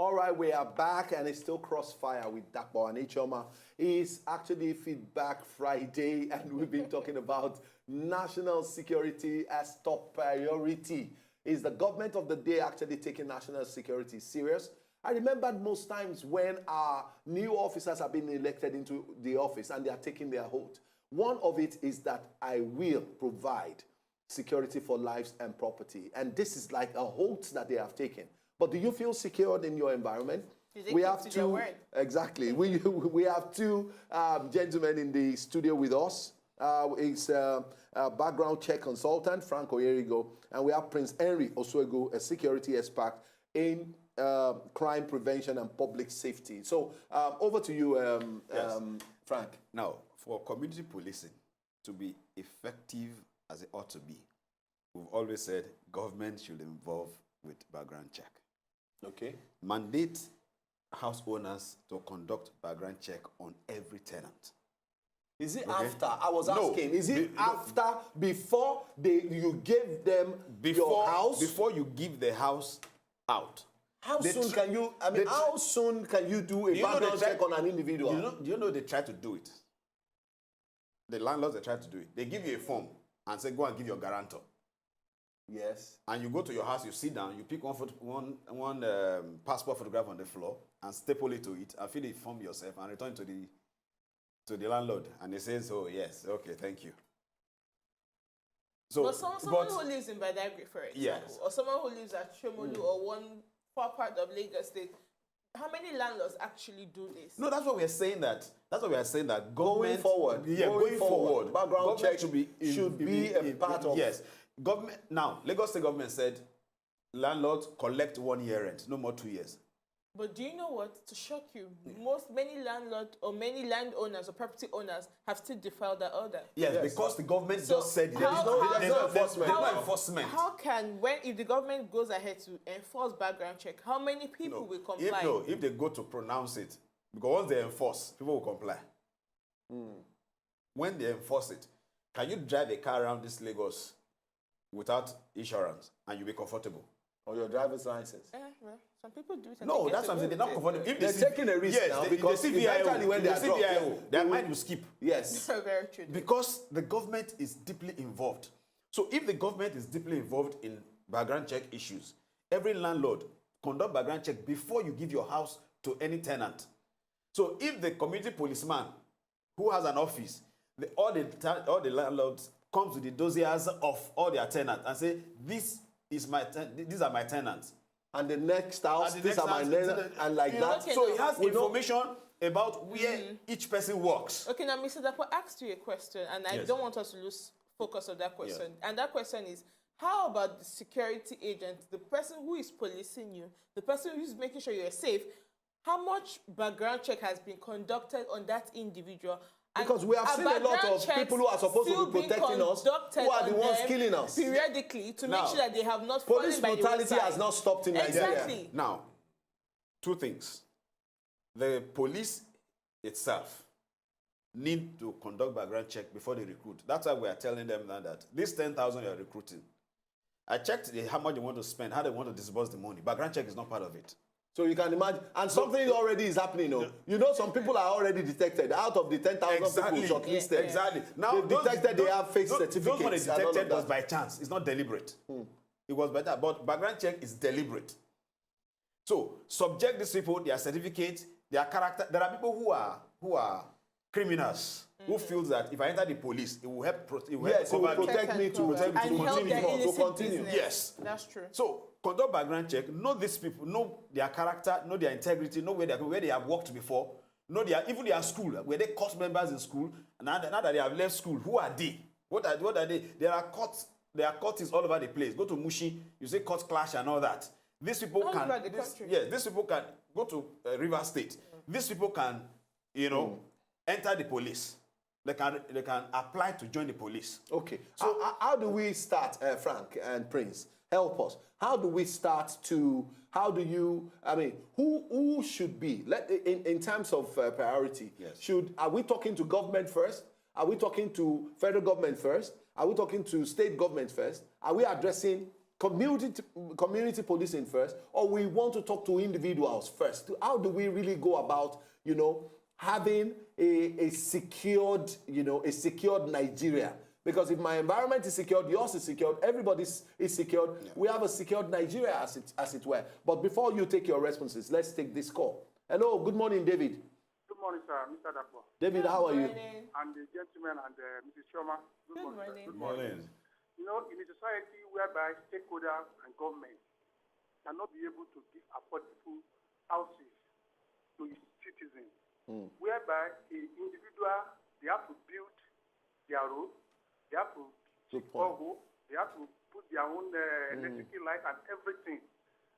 All right, we are back, and it's still Crossfire with Dakbo and Ichoma. It's actually Feedback Friday, and we've been talking about national security as top priority. Is the government of the day actually taking national security serious? I remember most times when our new officers have been elected into the office and they are taking their oath. One of it is that I will provide security for lives and property. And this is like a oath that they have taken. But do you feel secured in your environment? We have two. Exactly. We have two gentlemen in the studio with us. It's a background check consultant, Frank Oyerigo, and we have Prince Henry Osuego, a security expert in crime prevention and public safety. So over to you, Frank. Now, for community policing to be effective as it ought to be, we've always said government should involve with background check. Okay. Mandate house owners to conduct background check on every tenant. Is it after? I was asking. Is it after, before you gave them your house? Before you give the house out. How soon can you? I mean, how soon can you do a background check on an individual? Do you know they try to do it? The landlords, they try to do it. They give you a form and say, go and give your guarantor. Yes. And you go to your house, you sit down, you pick one passport photograph on the floor and staple it to it and fill the form yourself and return to the landlord. And he says, oh, yes, okay, thank you. So, but someone who lives in Badagry, for example, yes, or someone who lives at Shomolu or one far part of Lagos State, how many landlords actually do this? No, that's what we are saying. That's what we are saying. That going forward, going forward, background check should be a part of. Yes, government. Now, Lagos State government said, landlords collect 1 year rent, no more 2 years. But do you know what? To shock you, many landlords or many landowners or property owners have still defiled that order. Yes, because the government just said there's no enforcement. How can, if the government goes ahead to enforce background check, how many people will comply? If they go to pronounce it, because once they enforce, people will comply. When they enforce it, can you drive a car around this Lagos without insurance and you'll be comfortable? Or your driver's license? Well, some people do it. No, that's something they're not comfortable. If they're taking a risk now, because eventually when they are dropped, their mind will skip. Yes. Very true. Because the government is deeply involved. So if the government is deeply involved in background check issues, every landlord conduct background check before you give your house to any tenant. So if the community policeman who has an office, all the landlords come to the dossiers of all their tenants and say, these are my tenants. And the next house, these are my tenants, and like that. Okay, so he has information about where each person works. Okay, now Mr. Dapo asked you a question, and I don't want us to lose focus on that question. Yeah. And that question is, how about the security agent, the person who is policing you, the person who is making sure you're safe? How much background check has been conducted on that individual? Because we have seen a lot of people who are supposed to be protecting us, who are the ones killing us. Periodically, to make sure that they have not fallen by the wayside. Police brutality has not stopped in Nigeria. Exactly. Now, two things. The police itself need to conduct background check before they recruit. That's why we are telling them now that this 10,000 you're recruiting, I checked how much they want to spend, how they want to disburse the money. Background check is not part of it. So you can imagine, and something already is happening. You know, some people are already detected out of the 10,000 people shortlisted. Exactly. Now they've detected they have fake certificates. Those ones detected was by chance. It's not deliberate. It was better, but background check is deliberate. So subject these people, their certificates, their character. There are people who are criminals who feels that if I enter the police, it will help. It will protect me to continue. Yes, that's true. So conduct background check. Know these people. Know their character. Know their integrity. Know where they have worked before. Know even their school. Were they court members in school? And now that they have left school, who are they? What are they? There are courts. There are courts all over the place. Go to Mushi, you say court clash and all that. These people can. These people can go to River State. These people can, enter the police. They can apply to join the police. Okay. So how do we start, Frank and Prince? Help us. How do we start to? Who should be? In terms of priority. Yes. Are we talking to government first? Are we talking to federal government first? Are we talking to state government first? Are we addressing community policing first, or we want to talk to individuals first? How do we really go about, having a secured, a secured Nigeria? Because if my environment is secured, yours is secured, everybody is secured, we have a secured Nigeria, as it were. But before you take your responses, let's take this call. Hello, good morning, David. Good morning, sir. Mr. Dapo. David, how are you? And the gentleman and Mrs. Shoma. Good morning. Good morning. In a society whereby stakeholders and government cannot be able to give affordable houses to its citizens, whereby the individual, they have to build their road, they have to borrow, they have to put their own electrical light and everything.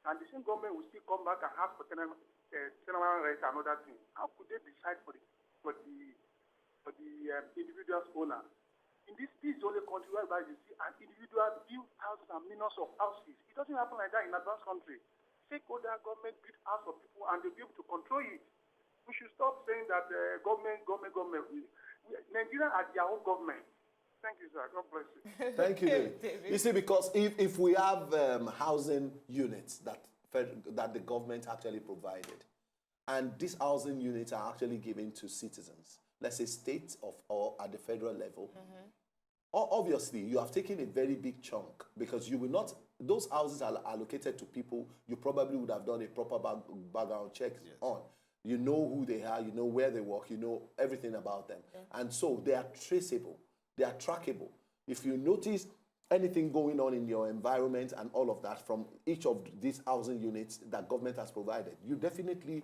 And the same government will still come back and ask for tenant rights and other things. How could they decide for the individual's owner? In this is the only country whereby you see an individual build thousands and millions of houses. It doesn't happen like that in advanced country. Stakeholder government build houses for people and they'll be able to control it. We should stop saying that government. Nigeria has their own government. Thank you, sir. God bless you. Thank you, David. You see, because if we have housing units that the government actually provided, and these housing units are actually given to citizens, let's say state or at the federal level, obviously you have taken a very big chunk, because you will not, those houses are allocated to people you probably would have done a proper background check on. You know who they are, you know where they work, you know everything about them. And so they are traceable, they are trackable. If you notice anything going on in your environment and all of that from each of these housing units that government has provided, you definitely,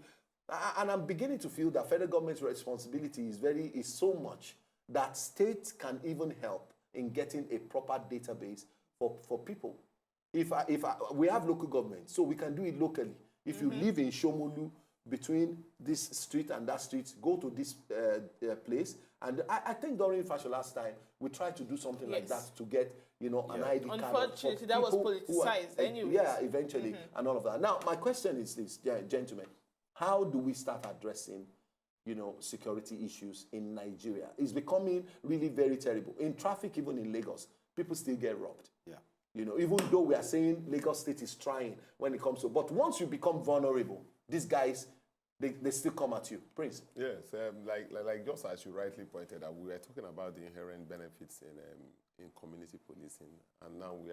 and I'm beginning to feel that federal government's responsibility is so much that states can even help in getting a proper database for people. We have local government, so we can do it locally. If you live in Shomolu, between this street and that street, go to this place. And I think during Fashola's time, we tried to do something like that to get, an ID card. Unfortunately, that was politicized anyway. Yeah, eventually, and all of that. Now, my question is this, gentlemen. How do we start addressing, security issues in Nigeria? It's becoming really very terrible. In traffic, even in Lagos, people still get robbed. Yeah. Even though we are saying Lagos State is trying when it comes to, but once you become vulnerable, these guys, they still come at you. Prince. Yes, like just as you rightly pointed out, we were talking about the inherent benefits in community policing, and now we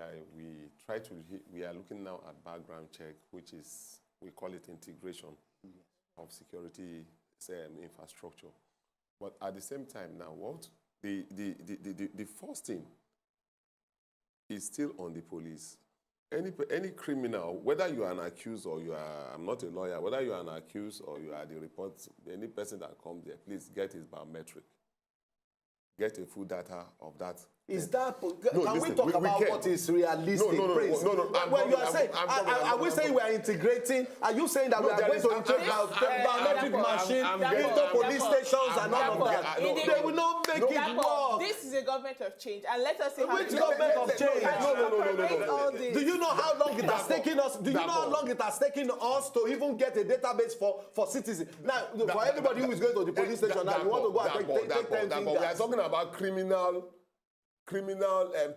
are looking now at background check, which is, we call it integration of security infrastructure. But at the same time now, what the first thing is still on the police. Any criminal, whether you are an accused or you are, I'm not a lawyer, whether you are an accused or you are the report, any person that comes there, please get his biometric. Get a full data of that. Is that, can we talk about what is realistic? No. When you are saying, are we saying we are integrating? Are you saying that we are going to integrate biometric machine into police stations and all of that? They will not make it work. This is a government of change, and let us see how. Which government of change? No. Do you know how long it has taken us? Do you know how long it has taken us to even get a database for citizens? Now, for everybody who is going to the police station now, you want to go and take 10 fingers. We are talking about criminal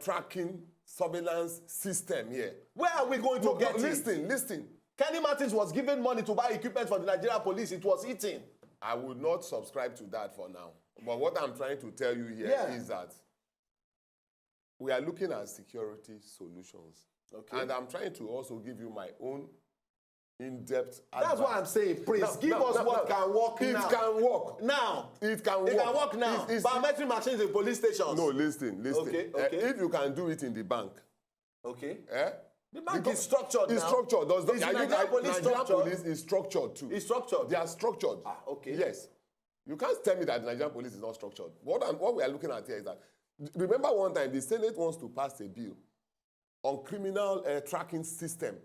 tracking surveillance system here. Where are we going to get it? Listen. Kenny Martins was given money to buy equipment for the Nigerian police. It was eating. I would not subscribe to that for now. But what I'm trying to tell you here is that we are looking at security solutions. Okay. And I'm trying to also give you my own in-depth advice. That's what I'm saying, Prince. Give us what can work now. It can work. Now. It can work. It can work now. Biometric machines in police stations. No, listen. Okay. If you can do it in the bank. Okay. The bank is structured now. It's structured. Nigerian police is structured too. It's structured. They are structured. Okay. Yes. You can't tell me that the Nigerian police is not structured. What we are looking at here is that, remember one time the Senate wants to pass a bill on criminal tracking system.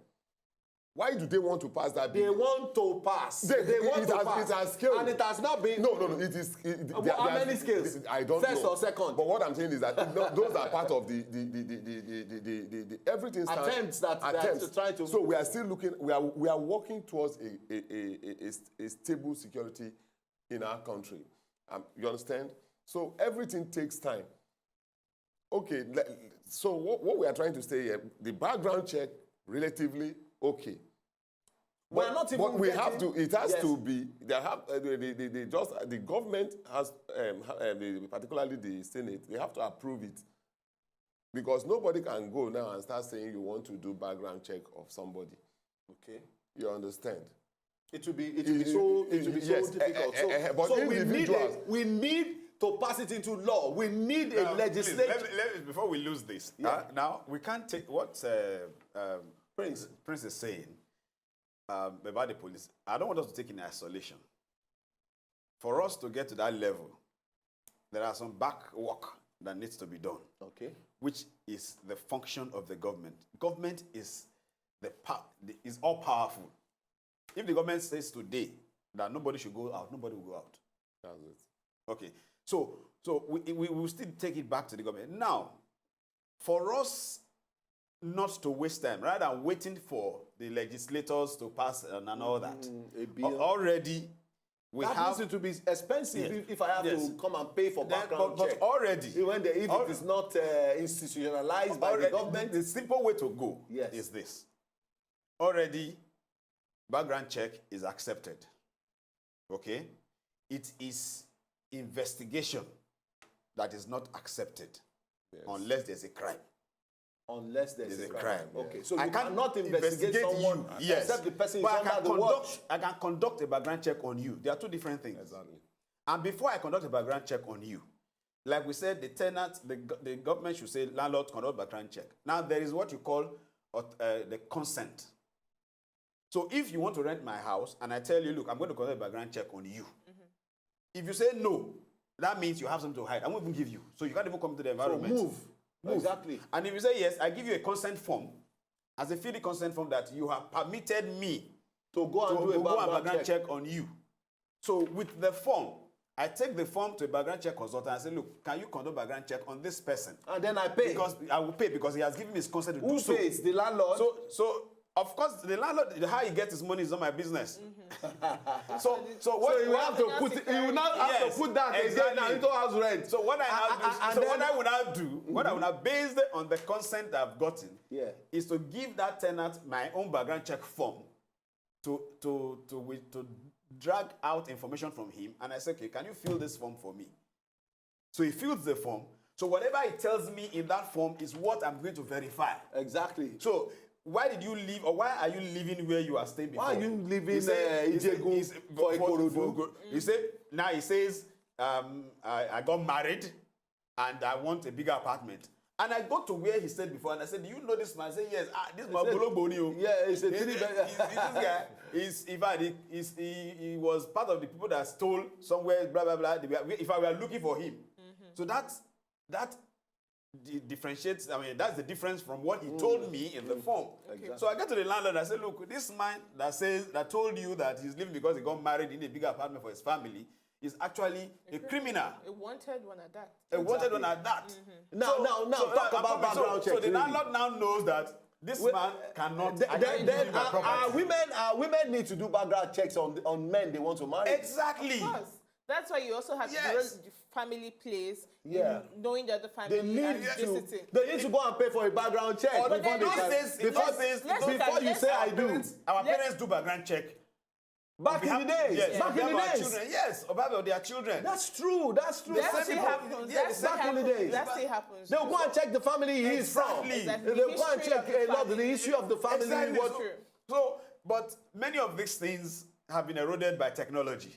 Why do they want to pass that bill? They want to pass. They want to pass. It has scaled. And it has not been. No. It is. How many scales? I don't know. First or second? But what I'm saying is that those are part of the everything. Attempts that to try to. So we are still looking. We are working towards a stable security in our country. You understand? So everything takes time. Okay, So what we are trying to say here, the background check, relatively okay. We're not even But we getting- have to. It has Yes. to be. They have the government has, particularly the Senate. They have to approve it, because nobody can go now and start saying you want to do background check of somebody. Okay. You understand? It will be so Yes, difficult. but So individuals- we need to pass it into law. We need a legislation. Let me, before we lose this, now we can't take what Prince is saying about the police. I don't want us to take it in isolation. For us to get to that level, there are some back work that needs to be done. Okay. Which is the function of the government. Government is is all powerful. If the government says today that nobody should go out, nobody will go out. That's it. Okay. So we will still take it back to the government. Now, for us not to waste time, rather than waiting for the legislators to pass and all that, A bill. already we That have means it will be expensive Yes. if I have Yes. to come and pay for Then, background but check. already, If it is not institutionalized by the already, government. the simple way to go Yes. is this. Already, background check is accepted. Okay? It is investigation that is not accepted unless there's a crime. Unless there's a crime. Okay, so I you can't cannot investigate someone except the person is but under the watch. I can conduct a background check on you. There are two different things. Exactly. And before I conduct a background check on you, like we said, the tenant, the government should say, landlord, conduct background check. Now, there is what you call the consent. So if you want to rent my house and I tell you, look, I'm going to conduct a background check on you. If you say no, that means you have something to hide. I won't even give you. So you can't even come to the environment. Move. Exactly. And if you say yes, I give you a consent form, as a field consent form that you have permitted me To go and to do a go and background background check. check on you. So with the form, I take the form to a background check consultant and say, look, can you conduct background check on this person? And then I pay. Because I will pay because he has given me his consent to Who do so. pays? The landlord? So of course the landlord, how he gets his money is not my business. So what So you have to put you will not have Yes, to put that again exactly. now into house rent. So what I now do, and so then- what I will now do, what I will now based on the consent I've gotten, Yeah. is to give that tenant my own background check form to drag out information from him, and I say, okay, can you fill this form for me? So he fills the form. So whatever he tells me in that form is what I'm going to verify. Exactly. So why did you leave, or why are you living where you are staying before? Why are you living He said- Ijegun for Ikorodu? He says, I got married and I want a bigger apartment. And I got to where he said before, and I said, do you know this man? I said, yes, this man Bologboni. Yeah, it's a This guy, in fact, he was part of the people that stole somewhere, blah, blah, blah. If I were looking for him. So that differentiates, I mean, that's the difference from what he told me in the form. Exactly. So I got to the landlord and I said, look, this man that told you that he's living because he got married in a bigger apartment for his family is actually a criminal. A wanted one at that. A wanted one at that. Now, talk about background check. So the really. landlord now knows that this man cannot. Then our women need to do background checks on men they want to marry. Exactly. Of course. That's why you also have Yes. the role the family plays Yeah. in knowing the other family They need and to. visiting. They need to go and pay for a background check But before in they those can. days- in Before, those days- Let's look before at- you let's say look I at do. Our parents do background check. Back in the days. Yes, Back on in the behalf of our days. children. Yes, on behalf of their children. That's true. That's true. That same still people- happens. yeah, That still back in the happens. days. That still happens. They'll go and check the family he is from. Exactly. Exactly. They'll The go and history check of the a lot of the family. history of the family. Exactly. What, True. But many of these things have been eroded by technology.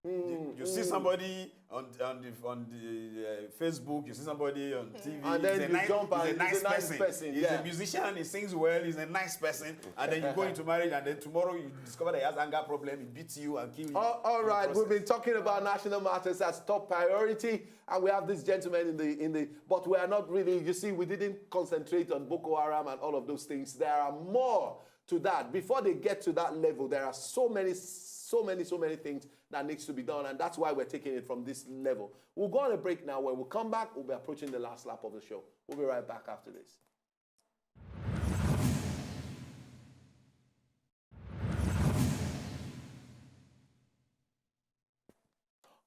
You see somebody on the Facebook, you see somebody on TV. And then he's you jump and he's a nice person. He's yeah. a musician, he sings well, he's a nice person. And then you go into marriage, and then tomorrow you discover that he has anger problem, he beats you and kills you. All in the right, we've process. been talking about national matters as top priority, and we have this gentleman in the. But we are not really. You see, we didn't concentrate on Boko Haram and all of those things. There are more to that. Before they get to that level, there are so many things that needs to be done, and that's why we're taking it from this level. We'll go on a break now. When we come back, we'll be approaching the last lap of the show. We'll be right back after this.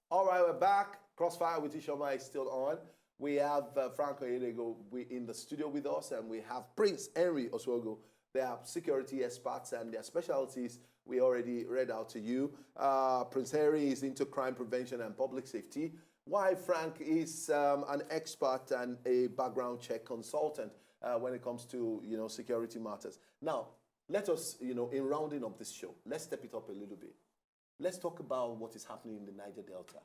All right, we're back. Crossfire with Ishoma is still on. We have Franco Edego in the studio with us, and we have Prince Henry Oswogo. They are security experts, and their specialties we already read out to you. Prince Henry is into crime prevention and public safety, while Frank is an expert and a background check consultant when it comes to security matters. Now, let us, in rounding up this show, let's step it up a little bit. Let's talk about what is happening in the Niger Delta.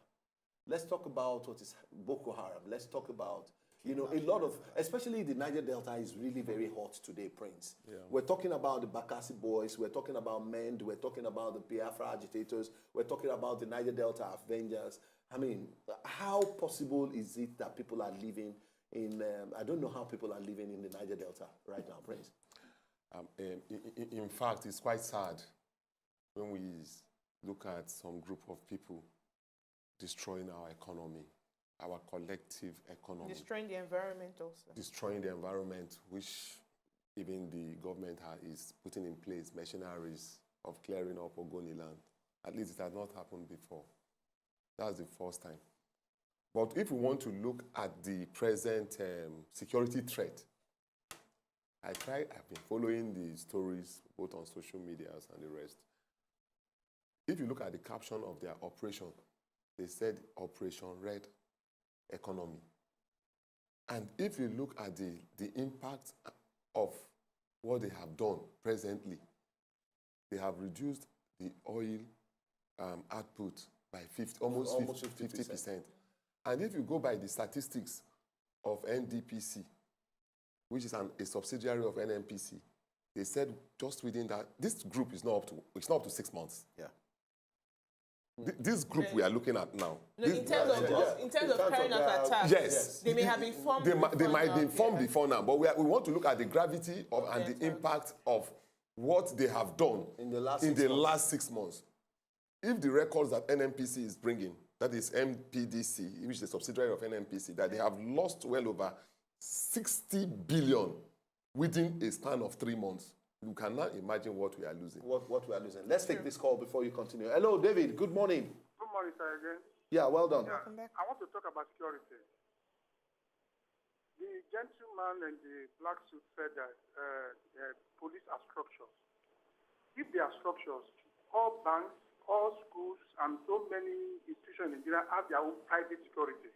Let's talk about what is Boko Haram. Let's talk about, a lot of, especially the Niger Delta is really very hot today, Prince. Yeah. We're talking about the Bakassi boys. We're talking about MEND. We're talking about the Biafra agitators. We're talking about the Niger Delta Avengers. I mean, how possible is it that people are living in, I don't know how people are living in the Niger Delta right now, Prince? In fact, it's quite sad when we look at some group of people destroying our economy, our collective economy. Destroying the environment also. Destroying the environment, which even the government is putting in place machineries of clearing up Ogoni land. At least it has not happened before. That's the first time. But if we want to look at the present security threat, I've been following the stories both on social medias and the rest. If you look at the caption of their operation, they said Operation Red Economy. And if you look at the impact of what they have done presently, they have reduced the oil output by almost 50%. And if you go by the statistics of NDPC, which is a subsidiary of NNPC, they said just within that, this group is not up to 6 months. Yeah. This group we are looking at now. No, in terms of carrying out attacks, yes, they may have been formed. They might be formed before now, but we want to look at the gravity and the impact of what they have done in the last 6 months. If the records that NNPC is bringing, that is MPDC, which is a subsidiary of NNPC, that they have lost well over 60 billion within a span of 3 months. You cannot imagine what we are losing. What we are losing. Let's take this call before you continue. Hello, David. Good morning. Good morning, sir, again. Yeah, well done. Yeah, I want to talk about security. The gentleman in the black suit said that police are structures. If they are structures, all banks, all schools, and so many institutions in Nigeria have their own private security.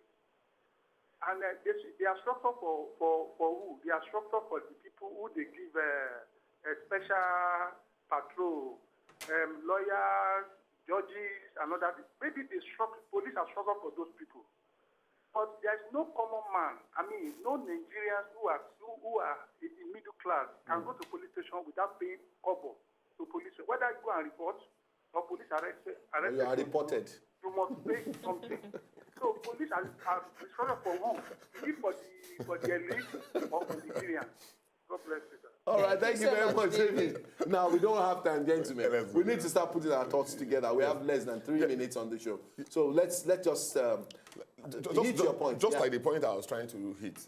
And they are structured for who? They are structured for the people who they give a special patrol, lawyers, judges, and other. Maybe police are structured for those people. But there's no common man. I mean, no Nigerians who are in the middle class can go to police station without paying kobo to police. Whether you go and report or police arrest you are reported. You must pay something. So police are structured for who? Is it for the elite or for the Nigerians? God bless you, sir. All right, thank you very much, David. Now, we don't have time, gentlemen. We need to start putting our thoughts together. We have less than 3 minutes on the show. So let's just hit your point. Just like the point I was trying to hit.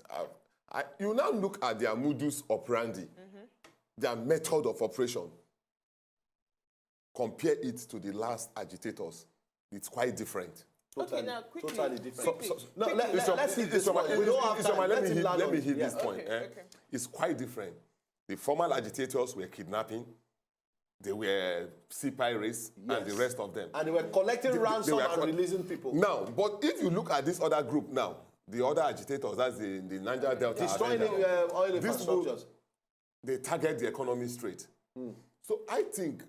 You now look at their modus operandi, their method of operation. Compare it to the last agitators. It's quite different. Okay, now quickly. Totally different. Let's hit this point. We don't have time. Let me hit this point. Okay. It's quite different. The formal agitators were kidnapping. They were sea pirates and the rest of them. And they were collecting ransom and releasing people. Now, but if you look at this other group now, the other agitators, that's the Niger Delta. Destroying oil infrastructures. They target the economy straight. So I think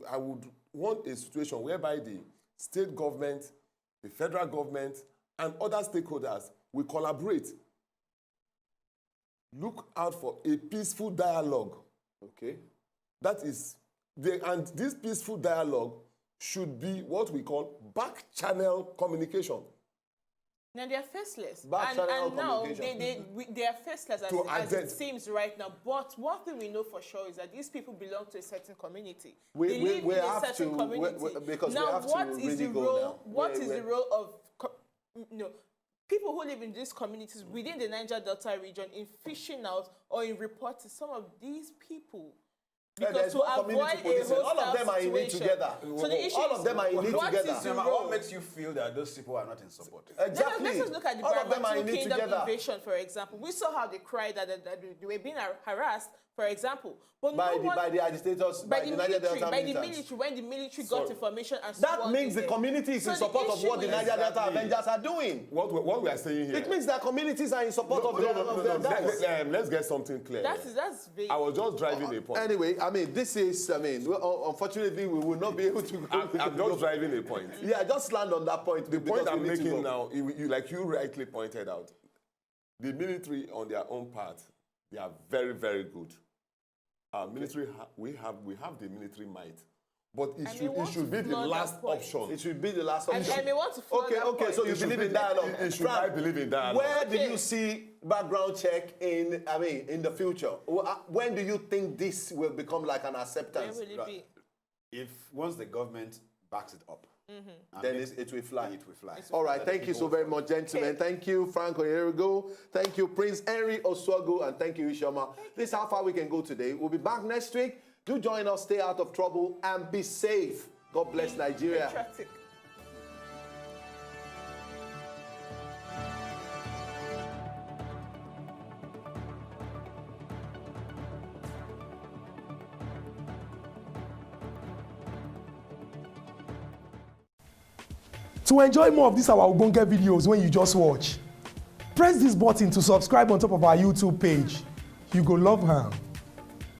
I would want a situation whereby the state government, the federal government, and other stakeholders will collaborate. Look out for a peaceful dialogue. Okay. That is, and this peaceful dialogue should be what we call back-channel communication. Now they are faceless, and now they are faceless as it seems right now. But one thing we know for sure is that these people belong to a certain community. They live in a certain community. Now, what is the role of people who live in these communities within the Niger Delta region in fishing out or in reporting some of these people? Because to avoid a hostile all of them are in it situation. together. So the issue all of them are in it what together. is the What role? makes you feel that those people are not in support? Exactly. Let's just look at the all of them are Barbatu in it Kingdom together. invasion, for example. We saw how they cried that they were being harassed, for example. But By the agitators, by the Niger military, Delta by the militants. military, when the military got information and That sworn means in the them. community is So in the support of issue what the is- Niger Delta Exactly. Avengers are doing. What we are saying here. It means that communities are in support of their guys. Let's get something clear. That's vague. I was just driving a point. Anyway, I mean, unfortunately, we will not be able to go. I'm just driving a point. Yeah, just land on that point. The point I'm making now, like you rightly pointed out, the military on their own part, they are very, very good. Our military, we have the military might, but it should be the last option. It should be the last option. I may want to follow that Okay. point. So you believe in dialogue. I believe in dialogue. Where do you see background check in the future? When do you think this will become like an acceptance? Where will it be? If once the government backs it up, Then it will fly. It will fly. All right, thank you so very much, gentlemen. Thank you, Frank Oyerigo. Thank you, Prince Henry Oswago, and thank you, Ishoma. This is how far we can go today. We'll be back next week. Do join us, stay out of trouble, and be safe. God bless Nigeria. Patriotic. To enjoy more of these our Ogbonge videos when you just watch, press this button to subscribe on top of our YouTube page. You go love am.